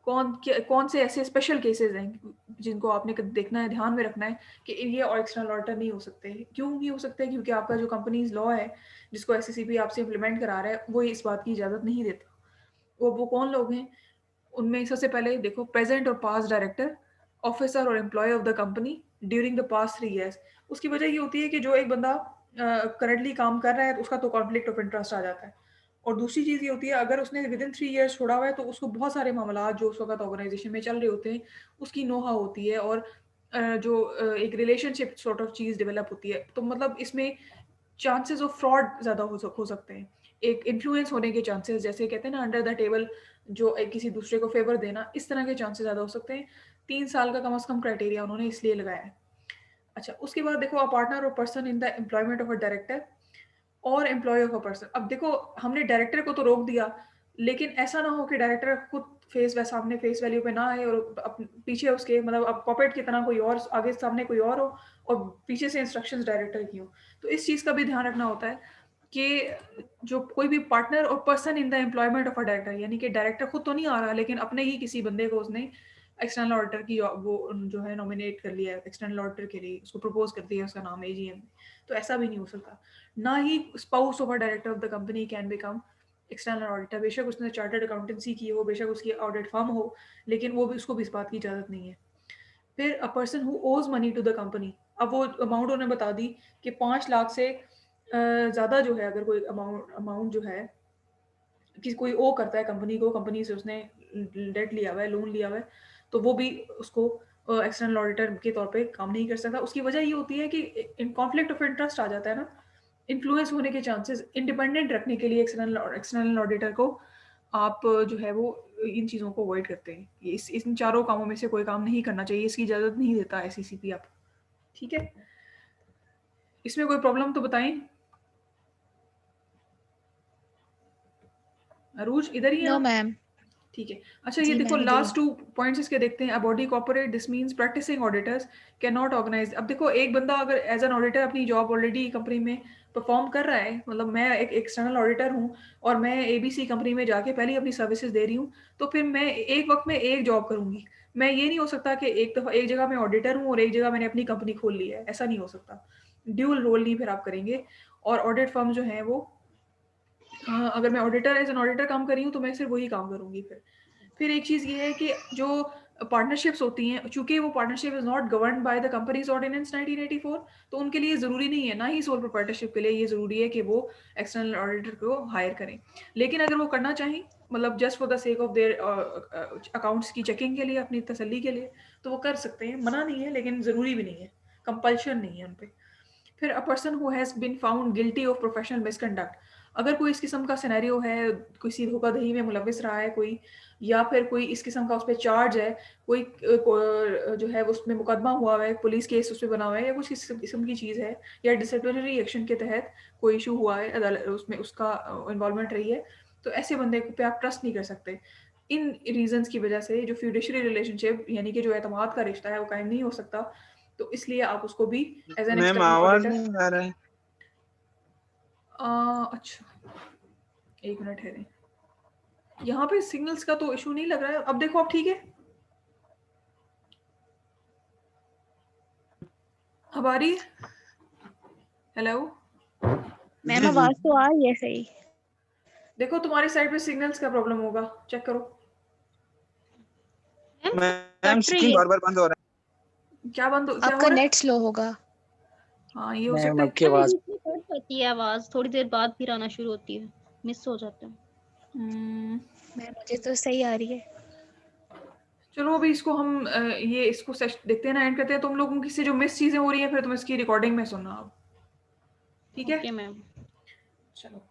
कौन से ऐसे स्पेशल केसेस हैं जिनको आपने देखना है, ध्यान में रखना है कि ये और एक्सटर्नल ऑडिटर नहीं हो सकते। क्यों नहीं हो सकते? क्योंकि आपका जो कंपनीज़ लॉ है, जिसको एससीसीपी आपसे इम्प्लीमेंट करा रहा है, वो इस बात की इजाज़त नहीं देता। वो कौन लोग हैं? उनमें सबसे पहले देखो, प्रेज़ेंट और पास्ट डायरेक्टर, ऑफिसर और employee of the company during the past 3 years. उसकी वजह ये होती है कि जो एक बंदा करंटली काम कर रहा है, तो उसका तो कॉन्फ्लिक्ट ऑफ इंटरेस्ट आ जाता है। और दूसरी चीज़ ये होती है, अगर उसने विदिन 3 इयर्स छोड़ा हुआ है, तो उसको बहुत सारे मामलात जो उस वक़्त ऑर्गनाइज़ेशन में चल रहे होते हैं, उसकी नो-हाउ होती है और एक relationship sort of cheese develop होती है। तो मतलब इसमें चांसेस ऑफ फ्रॉड ज़्यादा हो सकते हैं। एक इन्फ्लुएंस होने के चांसेस, जैसे कहते हैं ना अंडर द टेबल, जो एक किसी दूसरे को फ़ेवर देना, इस तरह के चांसेस ज़्यादा हो सकते हैं। 3 साल का कम से कम क्राइटेरिया उन्होंने इसलिए लगाया है। अच्छा, उसके बाद देखो, अ पार्टनर और person in the employment of a director और एम्प्लॉयी ऑफ अ पर्सन। अब देखो, हमने डायरेक्टर को तो रोक दिया, लेकिन ऐसा ना हो कि डायरेक्टर खुद सामने फेस वैल्यू पे ना आए और पीछे उसके मतलब अब पपेट की तरह कोई और आगे सामने कोई और हो और पीछे से इंस्ट्रक्शंस डायरेक्टर की हो। तो इस चीज़ का भी ध्यान रखना होता है कि जो कोई भी पार्टनर और person in the employment of a director, यानी कि डायरेक्टर खुद तो नहीं आ रहा, लेकिन अपने ही किसी बंदे को उसने एक्सटर्नल ऑडिटर की वो जो है नॉमिनेट कर लिया है एक्सटर्नल ऑडिटर के लिए, उसको प्रपोज कर दिया उसका नाम एजीएम में। तो ऐसा भी नहीं हो सकता। ना ही spouse of a director of the company can become external auditor. बेशक उसने चार्टर्ड अकाउंटेंसी की हो, बेशक उसकी ऑडिट फर्म हो, लेकिन वो भी, उसको भी इस बात की इजाज़त नहीं है। फिर a person who owes money to the company. अब वो अमाउंट उन्होंने बता दी कि 5 लाख से ज़्यादा जो है, अगर कोई अमाउंट अमाउंट जो है कि कोई ओ करता है कंपनी को, कंपनी से उसने डेट लिया हुआ है, लोन लिया हुआ है, तो वो भी उसको एक्सटर्नल ऑडिटर के तौर पे काम नहीं कर सकता। उसकी वजह ये होती है कि इन कॉन्फ्लिक्ट ऑफ इंटरेस्ट आ जाता है ना, इन्फ्लुएंस होने के चांसेस। इंडिपेंडेंट रखने के लिए एक्सटर्नल एक्सटर्नल ऑडिटर को आप जो है वो इन चीज़ों को अवॉइड करते हैं। ये इस इन चारों कामों में से कोई काम नहीं करना चाहिए, इसकी इजाज़त नहीं देता एससीसीपी आपको, ठीक है? इसमें कोई प्रॉब्लम तो बताएँ? अरूज इधर ही हैं नो आप? मैम। ठीक है। अच्छा ये जी देखो मैम इधर ही लास्ट हूँ। 2 पॉइंट्स इसके देखते हैं। A body corporate this means practising auditors cannot organise. अब देखो एक बंदा अगर एज़ एन ऑडिटर अपनी जॉब ऑलरेडी कंपनी में परफ़ॉर्म कर रहा है, मतलब मैं एक एक्सटर्नल ऑडिटर हूँ और मैं एबीसी कंपनी में जाके पहले ही अपनी सर्विसेज़ दे रही हूँ, तो फिर मैं एक वक़्त में एक जॉब करूँगी। मैं ये नहीं हो सकता कि एक दफ़ा एक जगह मैं ऑडिटर हूँ और एक जगह मैंने अपनी कंपनी खोल ली है, ऐसा नहीं हो सकता। ड्यूल रोल नहीं फिर आप करेंगे और ऑडिट फ़र्म जो हैं वो अगर मैं ऑडिटर एज़ एन ऑडिटर काम कर रही हूँ, तो मैं सिर्फ़ वही काम करूँगी फिर। फिर एक चीज़ ये है कि जो पार्टनरशिप्स होती हैं, चूँकि वो partnership is not governed by the companies ordinance 1984 तो उनके लिए ज़रूरी नहीं है, ना ही सोल प्रोप्राइटरशिप के लिए ये ज़रूरी है कि वो एक्सटर्नल ऑडिटर को हायर करें। लेकिन अगर वो करना चाहें, मतलब just for the sake of their accounts की चेकिंग के लिए, अपनी तसल्ली के लिए, तो वो कर सकते हैं। मना नहीं है, लेकिन ज़रूरी भी नहीं है, कंपल्शन नहीं है उन पे। फिर a person who has been found guilty of professional misconduct. अगर कोई इस किस्म का सिनेरियो है, किसी धोखाधड़ी में मुलविस रहा है कोई, या फिर कोई इस किस्म का उस पे चार्ज है, कोई जो है उसमें मुकदमा हुआ है, पुलिस केस उस पे बना हुआ है या कुछ इस किस्म की चीज़ है या डिसिप्लिनरी एक्शन के तहत कोई इश्यू हुआ है, अदालत उसमें उसका इन्वॉल्वमेंट रही है, तो ऐसे बंदे पे आप ट्रस्ट नहीं कर सकते। इन रीज़न्स की वजह से जो फ्यूडेशियरी रिलेशनशिप यानी कि जो एतमाद का रिश्ता है, वो कायम नहीं हो सकता। तो इसलिए आप उसको भी एज़ एन मैम एक्सटर्नल आवाज ऑडिटर नहीं आ रहा है। अच्छा, 1 मिनट ठहरें। यहाँ पे सिग्नल्स का तो इश्यू नहीं लग रहा है। अब देखो अब ठीक है? अब आ रही है? हेलो? मैम जी जी। आवाज तो आ रही है सही। देखो तुम्हारी साइड पे सिग्नल्स का प्रॉब्लम होगा, चेक करो। मैम मैम कट रही स्क्रीन है। बार बार बंद हो रहा क्या आपका हो रहा है? नेट स्लो होगा। हाँ, ये हो है। मैम सकता है। आपकी मैम ये आवाज। बीच में कट जाती है आवाज, थोड़ी देर बाद फिर आना शुरू होती है, मिस हो जाता है। हुँ, मैम मुझे तो सही आ रही है। चलो अभी इसको हम ये इसको सेश देखते हैं ना, एंड करते हैं। तुम लोगों की से जो मिस चीज़ें हो रही हैं, फिर तुम इसकी रिकॉर्डिंग में सुनना अब, ठीक है? Okay ma'am. चलो।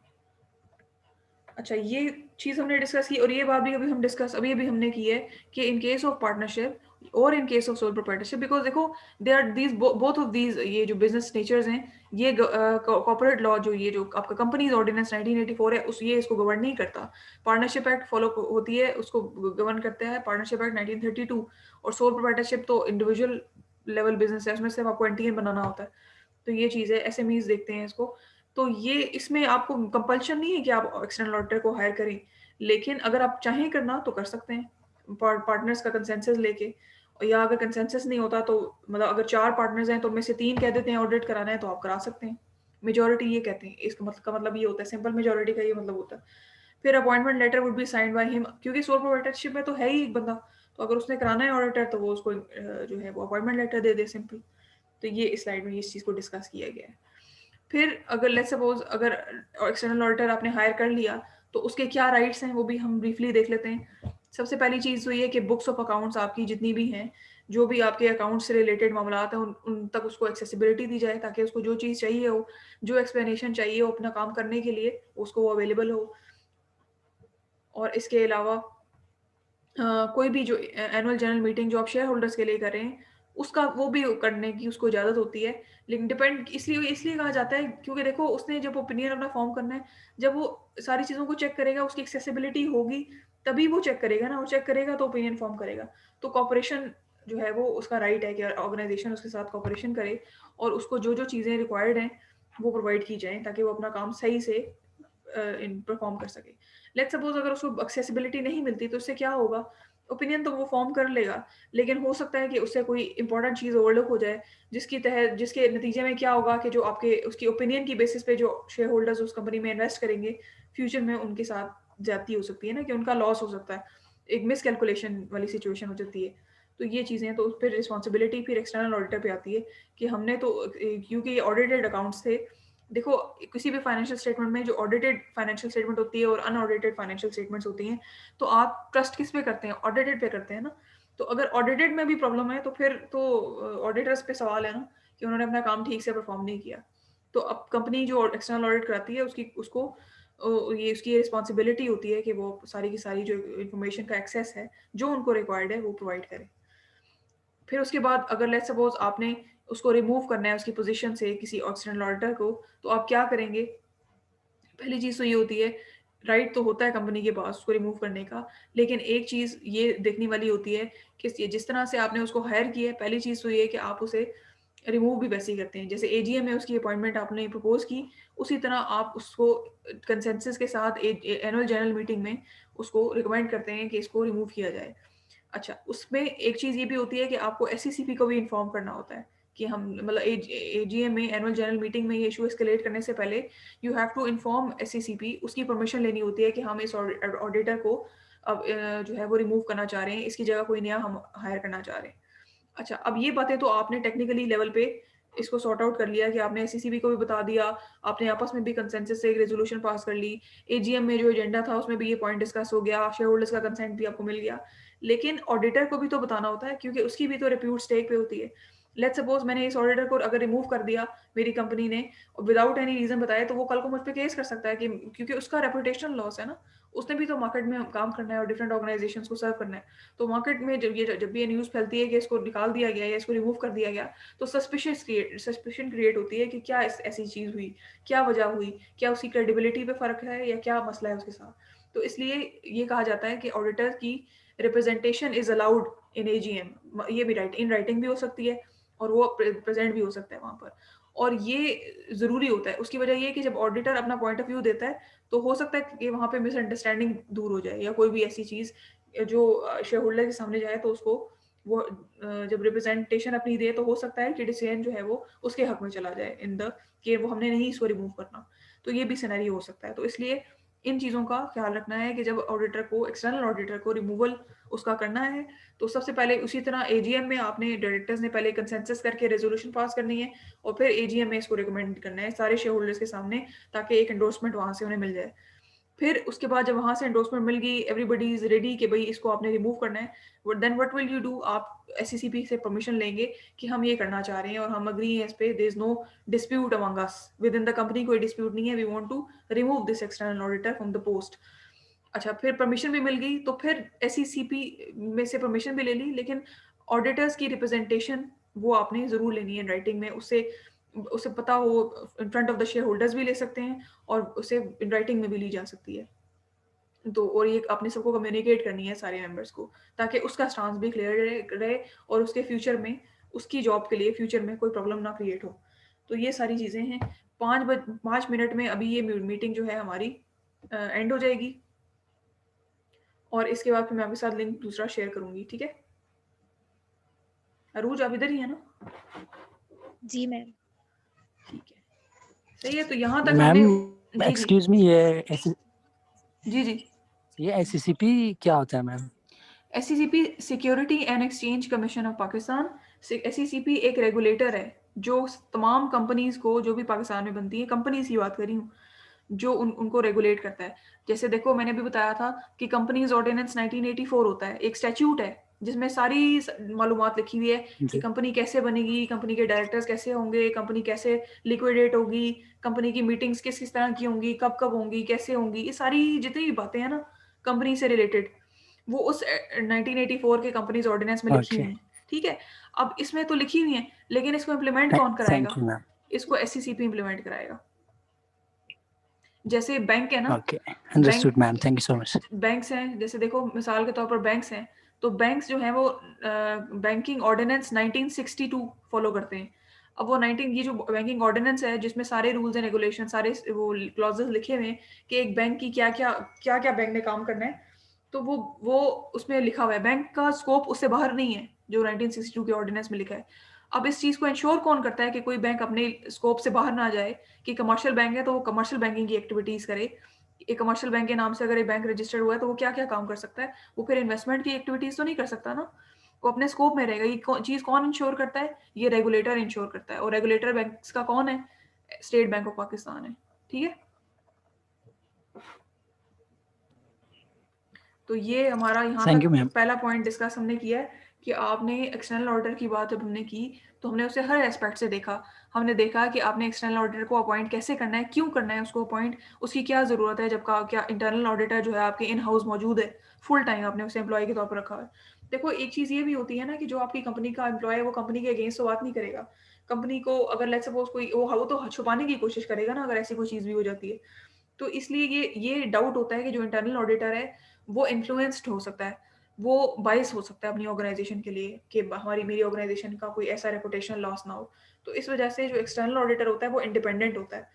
अच्छा ये चीज़ हमने डिस्कस की और ये बात भी अभी-अभी हमने की है कि इन केस ऑफ पार्टनरशिप और in case of sole proprietorship because देखो they are these both of these ये जो बिज़नेस नेचर्स हैं ये कॉर्पोरेट लॉ जो ये जो आपका कंपनीज़ ऑर्डिनेंस 1984 है उस ये इसको गवर्न नहीं करता। पार्टनरशिप एक्ट फॉलो होती है उसको गवर्न करता है पार्टनरशिप एक्ट 1932 और सोल प्रोप्राइटरशिप तो इंडिविजुअल लेवल बिज़नेस है उसमें सिर्फ़ आपको एनटीएन बनाना होता है। तो ये चीज़ है एसएमईज़ देखते हैं इसको। तो ये इसमें आपको कंपल्शन नहीं है कि आप एक्सटर्नल ऑडिटर को हायर करें, लेकिन अगर आप चाहें करना तो कर सकते हैं, पार्टनर्स का कंसेंसस लेके या अगर कंसेंसस नहीं होता तो मतलब अगर 4 पार्टनर्स हैं तो उनमें से 3 कह देते हैं ऑडिट कराना है तो आप करा सकते हैं। मेजॉरिटी ये कहते हैं, इसका मतलब ये होता है सिंपल मेजॉरिटी का ये मतलब होता है। फिर appointment letter would be signed by him क्योंकि सोल प्रोप्राइटरशिप में तो है ही एक बंदा, तो अगर उसने कराना है ऑडिटर तो वो उसको जो है वो appointment letter they they simple. तो ये इस स्लाइड में इस चीज़ को डिस्कस किया गया है। फिर अगर लेट्स सपोज़ अगर एक्सटर्नल ऑडिटर आपने हायर कर लिया, तो उसके क्या राइट्स हैं, वो भी हम ब्रीफली देख लेते हैं। सबसे पहली चीज़ तो ये है कि बुक्स ऑफ अकाउंट्स आपकी जितनी भी हैं, जो भी आपके अकाउंट से रिलेटेड मामलात हैं, उन उन तक उसको एक्सेसिबिलिटी दी जाए, ताकि उसको जो चीज़ चाहिए हो, जो एक्सप्लेनेशन चाहिए हो अपना काम करने के लिए, उसको वो अवेलेबल हो। और इसके अलावा कोई भी जो एनुअल जनरल मीटिंग जो आप शेयर होल्डर्स के लिए कर रहे हैं, उसका वो भी करने की उसको इजाज़त होती है। लेकिन डिपेंड इसलिए इसलिए कहा जाता है क्योंकि देखो उसने जब ओपिनियन अपना फ़ॉर्म करना है, जब वो सारी चीज़ों को चेक करेगा, उसकी एक्सेसिबिलिटी होगी, तभी वो चेक करेगा ना और चेक करेगा तो ओपिनियन फ़ॉर्म करेगा। तो कॉर्पोरेशन जो है वो उसका राइट है कि ऑर्गनाइज़ेशन उसके साथ कॉर्पोरेशन करे और उसको जो-जो चीज़ें रिक्वायर्ड हैं, वो प्रोवाइड की जाएँ ताकि वो अपना काम सही से इन परफ़ॉर्म कर सके। लेट्स सपोज़ अगर उसको एक्सेसिबिलिटी नहीं मिलती तो उससे क्या होगा? ओपिनियन तो वो फ़ॉर्म कर लेगा, लेकिन हो सकता है कि उससे कोई इम्पोर्टेंट चीज़ ओवरलुक हो जाए, जिसके नतीजे में क्या होगा कि जो आपके उसकी ओपिनियन की बेसिस पे जो शेयर होल्डर्स उस कंपनी में इन्वेस्ट करेंगे, फ्यूचर में उनके साथ ज़्यादती हो सकती है ना कि उनका लॉस हो सकता है। एक मिसकैलकुलेशन वाली सिचुएशन हो जाती है। तो ये चीज़ें हैं, तो फिर रिस्पॉन्सिबिलिटी फिर एक्सटर्नल ऑडिटर पे आती है कि हमने तो क्योंकि ये ऑडिटेड अकाउंट्स थे देखो, किसी भी फाइनेंशियल स्टेटमेंट में जो ऑडिटेड फाइनेंशियल स्टेटमेंट होती है और अनऑडिटेड फाइनेंशियल स्टेटमेंट्स होती हैं, तो आप ट्रस्ट किस पे करते हैं? ऑडिटेड पे करते हैं ना। तो अगर ऑडिटेड में भी प्रॉब्लम है, तो फिर तो ऑडिटर्स पे सवाल है ना कि उन्होंने अपना काम ठीक से परफॉर्म नहीं किया। तो अब कंपनी जो एक्सटर्नल ऑडिट कराती है, उसकी उसको ये उसकी रिस्पॉन्सिबिलिटी होती है कि वो सारी की सारी जो इन्फॉर्मेशन का एक्सेस है, जो उनको रिक्वायर्ड है, वो प्रोवाइड करे। फिर उसके बाद अगर लेट्स सपोज़ आपने उसको रिमूव करना है उसकी पोज़ीशन से किसी एक्सटर्नल ऑडिटर को, तो आप क्या करेंगे? पहली चीज़ तो ये होती है, राइट तो होता है कंपनी के पास उसको रिमूव करने का, लेकिन एक चीज़ ये देखने वाली होती है कि जिस तरह से आपने उसको हायर किया है, पहली चीज़ तो ये है कि आप उसे रिमूव भी वैसे ही करते हैं। जैसे एजीएम में उसकी अपॉइंटमेंट आपने प्रपोज़ की, उसी तरह आप उसको कंसेंसस के साथ एनुअल जनरल मीटिंग में उसको रिकमेंड करते हैं कि इसको रिमूव किया जाए। अच्छा, उसमें एक चीज़ ये भी होती है कि आपको एससीसीपी को भी इन्फॉर्म करना होता है कि हम मतलब एजीएम में एनुअल जनरल मीटिंग में ये इश्यू एस्केलेट करने से पहले you have to inform SECP, उसकी परमिशन लेनी होती है कि हम इस ऑडिटर को अब जो है वो रिमूव करना चाह रहे हैं, इसकी जगह कोई नया हम हायर करना चाह रहे हैं। अच्छा, अब ये बातें तो आपने टेक्निकली लेवल पे इसको सॉर्ट आउट कर लिया कि आपने एससीसीबी को भी बता दिया, आपने आपस में भी कंसेंसस से एक रेज़ोल्यूशन पास कर ली। एजीएम में जो एजेंडा था उसमें भी ये पॉइंट डिस्कस हो गया, शेयर होल्डर्स का कंसेंट भी आपको मिल गया। लेकिन ऑडिटर को भी तो बताना होता है क्योंकि उसकी भी तो रिप्यूट स्टेक पे होती है। लेट्स सपोज़ मैंने इस ऑडिटर को अगर रिमूव कर दिया मेरी कंपनी ने विदाउट एनी रीज़न बताए, तो वो कल को मुझ पे केस कर सकता है कि क्योंकि उसका रेपुटेशनल लॉस है ना। उसने भी तो मार्केट में काम करना है और डिफरेंट ऑर्गनाइज़ेशंस को सर्व करना है। तो मार्केट में जब भी ये न्यूज़ फैलती है कि इसको निकाल दिया गया या इसको रिमूव कर दिया गया, तो सस्पिशन क्रिएट होती है कि क्या ऐसी चीज़ हुई, क्या वजह हुई, क्या उसकी क्रेडिबिलिटी पे फ़र्क है या क्या मसला है उसके साथ। तो इसलिए ये कहा जाता है कि ऑडिटर की representation is allowed in AGM. ये भी इन राइटिंग भी हो सकती है और वो प्रेजेंट भी हो सकता है वहाँ पर। और ये ज़रूरी होता है। उसकी वजह ये है कि जब ऑडिटर अपना पॉइंट ऑफ व्यू देता है, तो हो सकता है कि वहाँ पे मिसअंडरस्टैंडिंग दूर हो जाए या कोई भी ऐसी चीज़ जो शेयर होल्डर के सामने जाए, तो उसको वो जब रिप्रेजेंटेशन अपनी दे, तो हो सकता है कि डिसीजन जो है वो उसके हक में चला जाए इन द कि वो हमने नहीं इसको रिमूव करना। तो ये भी सिनेरियो हो सकता है। तो इसलिए इन चीज़ों का ख्याल रखना है कि जब ऑडिटर को एक्सटर्नल ऑडिटर को रिमूवल उसका करना है, तो सबसे पहले उसी तरह एजीएम में आपने डायरेक्टर्स ने पहले कंसेंसस करके रेज़ोल्यूशन पास करनी है और फिर एजीएम में इसको रिकमेंड करना है सारे शेयर होल्डर्स के सामने, ताकि एक एंडोर्समेंट वहाँ से उन्हें मिल जाए। फिर उसके बाद जब वहाँ से एंडोर्समेंट मिल गई, एवरीबॉडी इज़ रेडी कि भई इसको आपने रिमूव करना है। Then what will you do? आप एससीसीपी से परमिशन लेंगे कि हम ये करना चाह रहे हैं और हम एग्री हैं इस पे, there is no dispute among us. Within the company कोई डिस्प्यूट नहीं है, we want to remove this external auditor from the post. अच्छा, फिर परमिशन भी मिल गई, तो फिर एससीसीपी में से परमिशन भी ले ली, लेकिन ऑडिटर्स की रिप्रेजेंटेशन वो आपने ज़रूर लेनी है राइटिंग में। उससे उसे पता हो in front of the share holders भी ले सकते हैं और उसे इन राइटिंग में भी ली जा सकती है। तो और ये आपने सबको कम्युनिकेट करनी है सारे मेंबर्स को, ताकि उसका स्टांस भी क्लियर रहे और उसके फ्यूचर में उसकी जॉब के लिए फ्यूचर में कोई प्रॉब्लम ना क्रिएट हो। तो ये सारी चीज़ें हैं। 5 मिनट में अभी ये मीटिंग जो है हमारी एंड हो जाएगी और इसके बाद फिर मैं आपके साथ लिंक दूसरा शेयर करूँगी, ठीक है? अरूज आप इधर ही हैं ना? जी मैम। ठीक है। सही है, तो यहाँ तक मैम, हमने जी, जी। एक्सक्यूज मी, जी, जी। ये एससीसीपी क्या होता है ma'am? SCCP security and exchange commission of Pakistan. SCCP एक रेगुलेटर है जो तमाम कंपनीज को जो भी पाकिस्तान में बनती है, कंपनीज की बात कर रही हूँ, जो उनको रेगुलेट करता है। जैसे देखो मैंने भी बताया था कि कंपनीज ऑर्डिनेंस 1984 होता है, एक स्टैट्यूट है जिसमें सारी मालूमात लिखी हुई है कि जी। कंपनी कैसे बनेगी, कंपनी के डायरेक्टर्स कैसे होंगे, कंपनी कैसे लिक्विडेट होगी, कंपनी की मीटिंग्स किस किस तरह की होंगी, कब कब होंगी, कैसे होंगी, ये सारी जितनी भी बातें हैं ना कंपनी से रिलेटेड, वो उस 1984 के कंपनीज ऑर्डिनेंस में लिखी ओके, हुई हैं। ठीक है? अब इसमें तो लिखी हुई हैं, लेकिन इसको इम्प्लीमेंट कौन कराएगा? Thank you ma'am. इसको एससीसीपी इम्प्लीमेंट कराएगा। जैसे बैंक है ना, okay, bank understood ma'am, thank you so much. Banks हैं, जैसे देखो मिसाल के तौर पर बैंक्स हैं, तो बैंक्स जो हैं वो बैंकिंग ऑर्डिनेंस 1962 फॉलो करते हैं। अब वो 19 ये जो बैंकिंग ऑर्डिनेंस है जिसमें सारे रूल्स एंड रेगुलेशन सारे वो क्लॉजेस लिखे हुए हैं कि एक बैंक की क्या-क्या बैंक ने काम करना है, तो वो उसमें लिखा हुआ है। बैंक का स्कोप उससे बाहर नहीं है, जो 1962 के ऑर्डिनेंस में लिखा है। अब इस चीज़ को इंश्योर कौन करता है कि कोई बैंक अपने स्कोप से बाहर ना जाए, कि कमर्शियल बैंक है तो वो कमर्शियल बैंकिंग की एक्टिविटीज़ करे। एक कमर्शियल बैंक के नाम से अगर एक बैंक रजिस्टर्ड हुआ है तो वो क्या-क्या काम कर सकता है? वो फिर इन्वेस्टमेंट की एक्टिविटीज़ तो नहीं कर सकता ना। वो अपने स्कोप में रहेगा। ये चीज़ कौन इंश्योर करता है? ये रेगुलेटर इंश्योर करता है और रेगुलेटर बैंक्स का कौन है? स्टेट बैंक ऑफ पाकिस्तान है। ठीक है? तो ये हमारा यहाँ थैंक तक यू मैम। पहला पॉइंट डिस्कस हमने किया है कि आपने एक्सटर्नल ऑडिटर की बात जब हमने की, तो हमने उसे हर एस्पेक्ट से देखा। हमने देखा कि आपने एक्सटर्नल ऑडिटर को अपॉइंट कैसे करना है, क्यों करना है उसको अपॉइंट, उसकी क्या ज़रूरत है, जबकि क्या इंटरनल ऑडिटर जो है आपके इन हाउस मौजूद है, फुल टाइम आपने उसे एम्प्लॉय के तौर पर रखा है। देखो एक चीज़ ये भी होती है ना कि जो आपकी कंपनी का एम्प्लॉय है वो कंपनी के अगेंस्ट तो बात नहीं करेगा। कंपनी को अगर लेट्स सपोज़ कोई वो तो छुपाने की कोशिश करेगा ना अगर ऐसी कोई चीज़ भी हो जाती है। तो इसलिए ये डाउट होता है कि जो इंटरनल ऑडिटर है वो इन्फ्लुएंस्ड हो सकता है, वो बायस हो सकता है अपनी ऑर्गेनाइजेशन के लिए कि हमारी मेरी ऑर्गेनाइजेशन का कोई ऐसा रेपुटेशनल लॉस ना हो। तो इस वजह से जो एक्सटर्नल ऑडिटर होता है वो इंडिपेंडेंट होता है।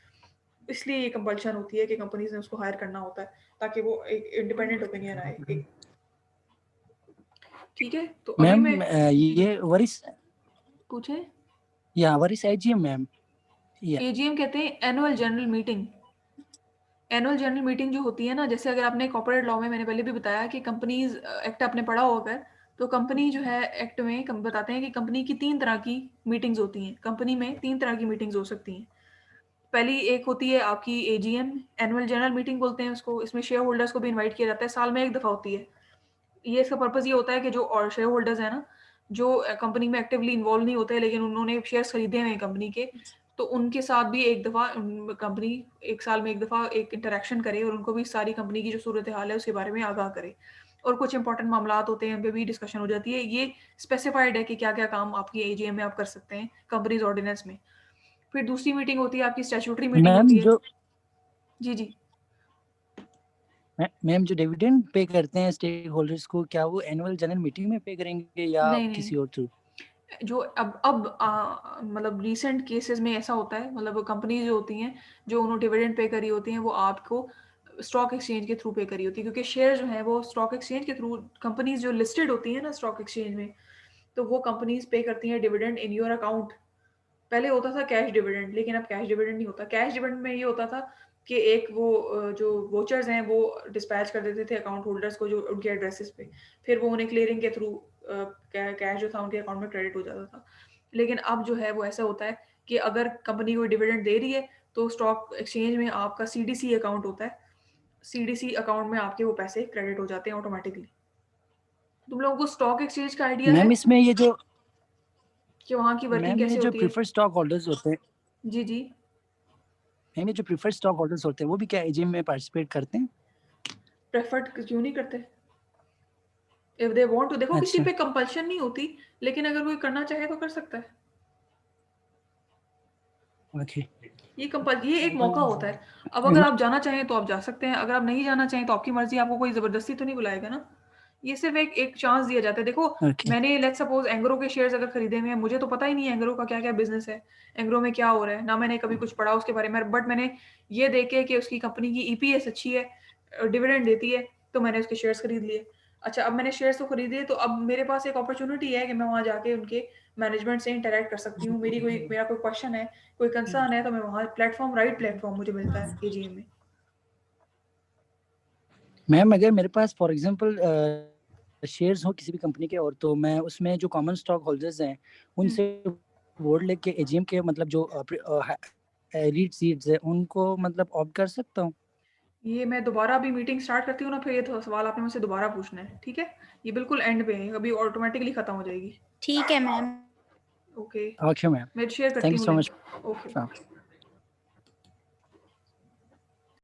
इसलिए ये कंपल्शन होती है कि कंपनीज ने उसको हायर करना होता है ताकि वो एक इंडिपेंडेंट ओपिनियन आए एक। ठीक है, तो अभी मैं मैम ये वरिस पूछे या वरिस एजीएम मैम या एजीएम कहते हैं annual general meeting. Annual general meeting जो होती है ना, जैसे अगर आपने कॉर्पोरेट लॉ में मैंने पहले भी बताया कि कंपनीज एक्ट आपने पढ़ा हो अगर, तो कंपनी जो है एक्ट में बताते हैं कि कंपनी की 3 तरह की मीटिंग्स होती हैं। कंपनी में 3 तरह की मीटिंग्स हो सकती हैं। पहली एक होती है आपकी एजीएम, एनुअल जनरल मीटिंग बोलते हैं उसको। इसमें शेयर होल्डर्स को भी इनवाइट किया जाता है, साल में 1 दफ़ा होती है। ये इसका पर्पज़ ये होता है कि जो और शेयर होल्डर्स हैं ना, जो कंपनी में एक्टिवली इन्वॉल्व नहीं होते लेकिन उन्होंने शेयर्स खरीदे हुए हैं कंपनी के, तो उनके साथ भी एक दफ़ा कंपनी 1 साल में 1 दफ़ा एक इंटरैक्शन करे और उनको भी सारी कंपनी की जो सूरत-ए-हाल है उसके बारे में आगाह करे। और कुछ इंपॉर्टेंट मामलात होते हैं, उन पे भी डिस्कशन हो जाती है। ये स्पेसिफाइड है कि क्या-क्या काम आपकी एजीएम में आप कर सकते हैं, कंपनीज़ ऑर्डिनेंस में। फिर दूसरी मीटिंग होती है आपकी स्टैट्यूटरी मीटिंग मैम होती है। जो जी, जी। मैम जो डिविडेंड पे करते हैं स्टेक होल्डर्स को, क्या वो एनुअल जनरल मीटिंग में पे करेंगे या नहीं, नहीं। किसी और थ्रू? जो अब मतलब रीसेंट केसेस में ऐसा होता है, मतलब कंपनी जो होती हैं, जो उन्होंने डिविडेंड पे करी होती हैं, वो आपको स्टॉक एक्सचेंज के थ्रू पे करी होती है, क्योंकि शेयर जो है वो स्टॉक एक्सचेंज के थ्रू, कंपनीज जो लिस्टेड होती हैं ना स्टॉक एक्सचेंज में, तो वो कंपनीज पे करती हैं डिविडेंड इन योर अकाउंट। पहले होता था कैश डिविडेंड, लेकिन अब कैश डिविडेंड नहीं होता। कैश डिविडेंड में ये होता था कि एक वो जो वोचर्स हैं वो डिस्पैच कर देते थे अकाउंट होल्डर्स को जो उनके एड्रेसेस पे, फिर वो उन्हें क्लियरिंग के थ्रू कैश जो था उनके अकाउंट में क्रेडिट हो जाता था। लेकिन अब जो है वो ऐसा होता है कि अगर कंपनी कोई डिविडेंड दे रही है तो स्टॉक एक्सचेंज में आपका सीडीसी अकाउंट होता है, सीडीसी अकाउंट में आपके वो पैसे क्रेडिट हो जाते हैं ऑटोमेटिकली। तुम लोगों को स्टॉक एक्सचेंज का आइडिया है मैम इसमें ये जो कि वहाँ की वर्किंग मैम ये कैसे जो होती है? प्रिफर्ड स्टॉक होल्डर्स होते हैं, जी, जी। मैम ये जो प्रिफर्ड स्टॉक होल्डर्स होते हैं वो भी क्या एजीएम में पार्टिसिपेट करते हैं? प्रेफर्ड क्यों नहीं करते? इफ दे वांट टू, देखो किसी अच्छा, पे कंपल्शन नहीं होती, लेकिन अगर कोई करना चाहे तो कर सकता है। ओके। ये एक मौका होता है। अब अगर आप जाना चाहें तो आप जा सकते हैं, अगर आप नहीं जाना चाहें तो आपकी मर्ज़ी, आपको कोई ज़बरदस्ती तो नहीं बुलाएगा ना। ये सिर्फ़ एक एक चांस दिया जाता है। देखो, ओके। मैंने लेट्स सपोज़ एंग्रो के शेयर्स अगर खरीदे हुए हैं, मुझे तो पता ही नहीं है एंग्रो का क्या-क्या बिज़नेस है, एंग्रो में क्या हो रहा है, ना मैंने कभी कुछ पढ़ा उसके बारे में, बट मैंने ये देख के कि उसकी कंपनी की ईपीएस अच्छी है, डिविडेंड देती है, तो मैंने उसके शेयर्स खरीद लिए। अच्छा, अब मैंने शेयर्स तो खरीदे, तो अब मेरे पास एक अपॉर्च्युनिटी है कि मैं वहाँ जाके उनके मैनेजमेंट से इंटरैक्ट कर सकती हूँ। मेरा कोई क्वेश्चन है, कोई कंसर्न है, तो मैं वहाँ राइट प्लेटफ़ॉर्म मुझे मिलता है एजीएम में। मैम अगर मेरे पास फॉर एग्जांपल शेयर्स हो किसी भी कंपनी के, और तो मैं उसमें जो कॉमन स्टॉक होल्डर्स हैं हुँ। उनसे वोट लेके एजीएम के मतलब जो लीड सीट्स है उनको मतलब ऑप्ट कर सकता हूँ? ये मैं दोबारा अभी मीटिंग स्टार्ट करती हूँ ना, फिर ये तो सवाल आपने मुझसे दोबारा पूछना है, ठीक है? ये बिल्कुल एंड पे है, अभी ऑटोमैटिकली खत्म हो जाएगी। ठीक है मैम। ओके, ओके मैम, मैं शेयर थैंक करती यू हूँ सो मच। लिंक। ओके।